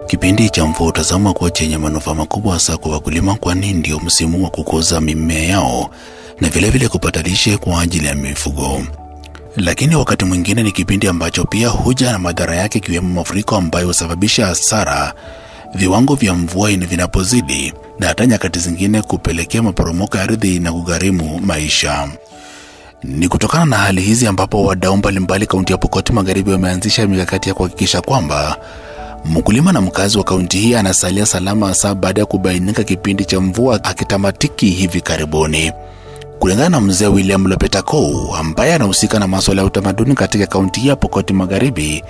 Kipindi cha mvua hutazamwa kuwa chenye manufaa makubwa hasa kwa wakulima, kwani ndio msimu wa kukuza mimea yao na vile kupata lishe kwa ajili ya mifugo. Lakini wakati mwingine ni kipindi ambacho pia huja na madhara yake, ikiwemo mafuriko ambayo husababisha hasara viwango vya mvua vinapozidi, na hata nyakati zingine kupelekea maporomoko ya ardhi na kugharimu maisha. Ni kutokana na hali hizi ambapo wadau mbalimbali kaunti ya Pokot Magharibi wameanzisha mikakati ya kuhakikisha kwamba mkulima na mkazi wa kaunti hii anasalia salama, hasa baada ya kubainika kipindi cha mvua akitamatiki hivi karibuni. Kulingana na mzee William Lopetakou ambaye anahusika na masuala ya utamaduni katika kaunti ya Pokot Magharibi,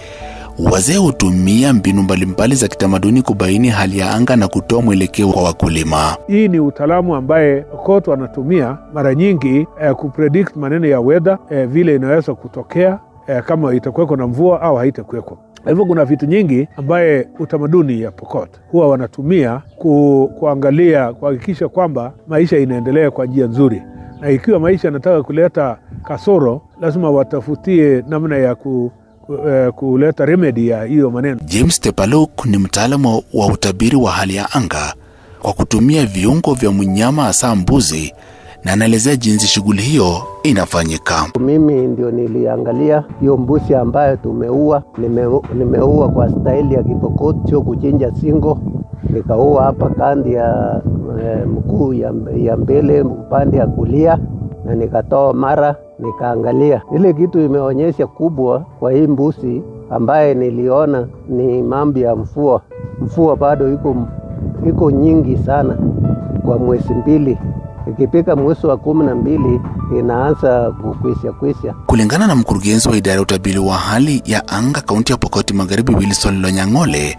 wazee hutumia mbinu mbalimbali za kitamaduni kubaini hali ya anga na kutoa mwelekeo kwa wakulima. Hii ni utaalamu ambaye Pokot wanatumia mara nyingi kupredict maneno ya weather, vile inaweza kutokea, kama itakuweko na mvua au haitakuweko. Hivyo kuna vitu nyingi ambaye utamaduni ya Pokot huwa wanatumia kuangalia, kuhakikisha kwamba maisha inaendelea kwa njia nzuri. Na ikiwa maisha yanataka kuleta kasoro, lazima watafutie namna ya kuleta remedy ya hiyo maneno. James Tepaluk ni mtaalamu wa utabiri wa hali ya anga kwa kutumia viungo vya mnyama hasa mbuzi, na anaelezea jinsi shughuli hiyo inafanyika. Mimi ndio niliangalia hiyo mbuzi ambayo tumeua. Nimeua kwa staili ya Kipokot, sio kuchinja singo. Nikaua hapa kandi ya mkuu ya mbele upande ya kulia, na nikatoa mara nikaangalia. Ile kitu imeonyesha kubwa kwa hii mbuzi ambaye niliona ni mambo ya mvua. Mvua bado iko nyingi sana kwa mwezi mbili. Ikipika mwezi wa 12 inaanza kukwisha. Kulingana na mkurugenzi wa idara ya utabiri wa hali ya anga kaunti ya Pokot Magharibi Wilson Lonyang'ole,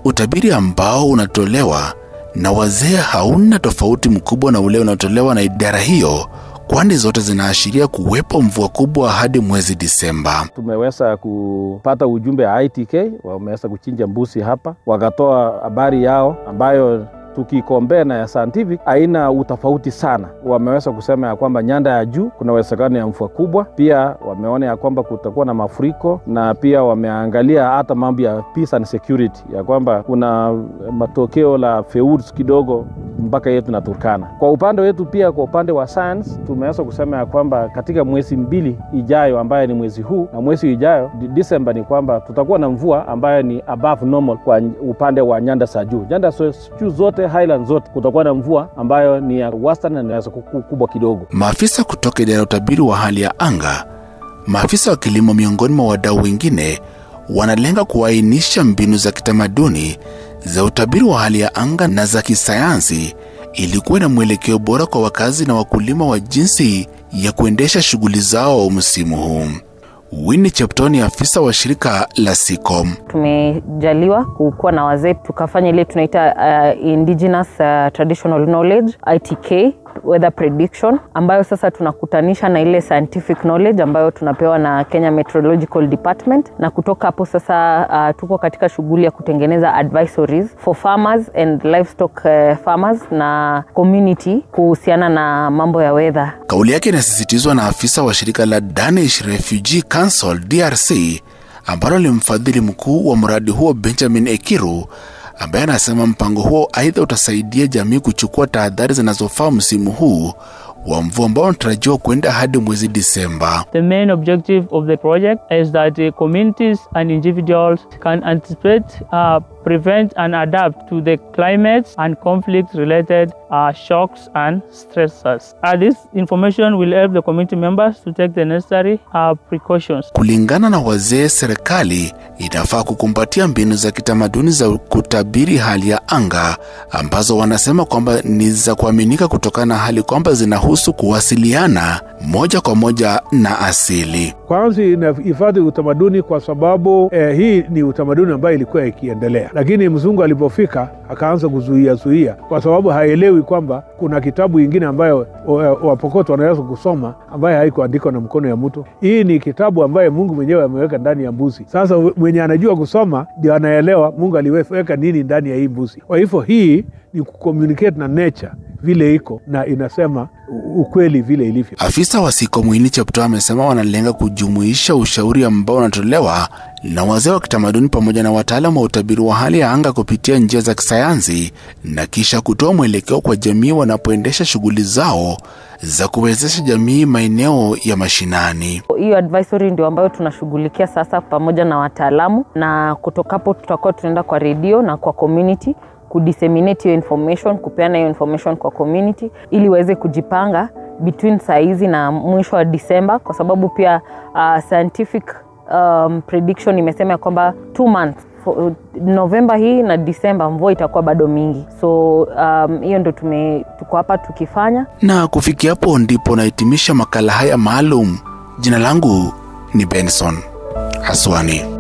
utabiri ambao unatolewa na wazee hauna tofauti mkubwa na ule unaotolewa na idara hiyo, kwani zote zinaashiria kuwepo mvua kubwa hadi mwezi Disemba. Tumeweza kupata ujumbe ya ITK, wameweza kuchinja mbuzi hapa, wakatoa habari yao ambayo tukikombea na ya scientific haina utofauti sana. Wameweza kusema ya kwamba nyanda ya juu kuna uwezekano ya mvua kubwa. Pia wameona ya kwamba kutakuwa na mafuriko, na pia wameangalia hata mambo ya peace and security, ya kwamba kuna matokeo la feuds kidogo mpaka yetu na Turkana. Kwa upande wetu pia, kwa upande wa science, tumeweza kusema ya kwamba katika mwezi 2 ijayo ambaye ni mwezi huu na mwezi ijayo December, ni kwamba tutakuwa na mvua ambayo ni above normal kwa upande wa nyanda za juu. Nyanda za juu zote, highlands zote, kutakuwa na mvua ambayo ni ya wastani na inaweza kubwa kidogo. Maafisa kutoka idara ya utabiri wa hali ya anga, maafisa wa kilimo miongoni mwa wadau wengine wanalenga kuainisha mbinu za kitamaduni za utabiri wa hali ya anga na za kisayansi ili kuwe na mwelekeo bora kwa wakazi na wakulima wa jinsi ya kuendesha shughuli zao msimu huu. Winnie Cheptoni, afisa wa shirika la SICOM. Tumejaliwa kukuwa na wazee tukafanya ile tunaita indigenous traditional knowledge ITK weather prediction, ambayo sasa tunakutanisha na ile scientific knowledge ambayo tunapewa na Kenya Meteorological Department, na kutoka hapo sasa tuko katika shughuli ya kutengeneza advisories for farmers and livestock farmers na community kuhusiana na mambo ya weather. Kauli yake inasisitizwa na afisa wa shirika la Danish Refugee Council DRC ambalo ni mfadhili mkuu wa mradi huo, Benjamin Ekiru, ambaye anasema mpango huo aidha utasaidia jamii kuchukua tahadhari zinazofaa msimu huu wa mvua ambao unatarajiwa kwenda hadi mwezi Disemba. The main objective of the project is that the communities and individuals can anticipate, prevent and adapt to the climate and conflict-related shocks and stressors. This information will help the community members to take the necessary precautions. Kulingana na wazee, serikali inafaa kukumbatia mbinu za kitamaduni za kutabiri hali ya anga ambazo wanasema kwamba ni za kuaminika kutokana na hali kwamba zinahusu kuwasiliana moja kwa moja na asili. Kwanza inahifadhi utamaduni kwa sababu hii ni utamaduni ambayo ilikuwa ikiendelea, lakini mzungu alipofika akaanza kuzuia kwa sababu haelewi kwamba kuna kitabu kingine ambayo Wapokot wanaweza kusoma ambaye haikuandikwa na mkono ya mtu. Hii ni kitabu ambaye Mungu mwenyewe ameweka ndani ya mbuzi. Sasa mwenye anajua kusoma ndio anaelewa Mungu aliweka nini ndani ya hii mbuzi. Kwa hivyo hii ni kucommunicate na nature vile iko na inasema ukweli vile ilivyo. Afisa wa SIKO Muini Cheptoo amesema wanalenga kujumuisha ushauri ambao unatolewa na wazee wa kitamaduni pamoja na wataalamu wa utabiri wa hali ya anga kupitia njia za kisayansi na kisha kutoa mwelekeo kwa jamii wanapoendesha shughuli zao za kuwezesha jamii maeneo ya mashinani. Hiyo advisory ndio ambayo tunashughulikia sasa pamoja na wataalamu, na kutokapo tutakuwa tunaenda kwa radio na kwa community kudisseminate hiyo information, kupeana hiyo information kwa community ili waweze kujipanga between saa hizi na mwisho wa December, kwa sababu pia scientific prediction imesema kwamba 2 months November hii na December mvua itakuwa bado mingi. So hiyo ndio tuko hapa tukifanya. Na kufikia hapo ndipo nahitimisha makala haya maalum. Jina langu ni Benson Haswani.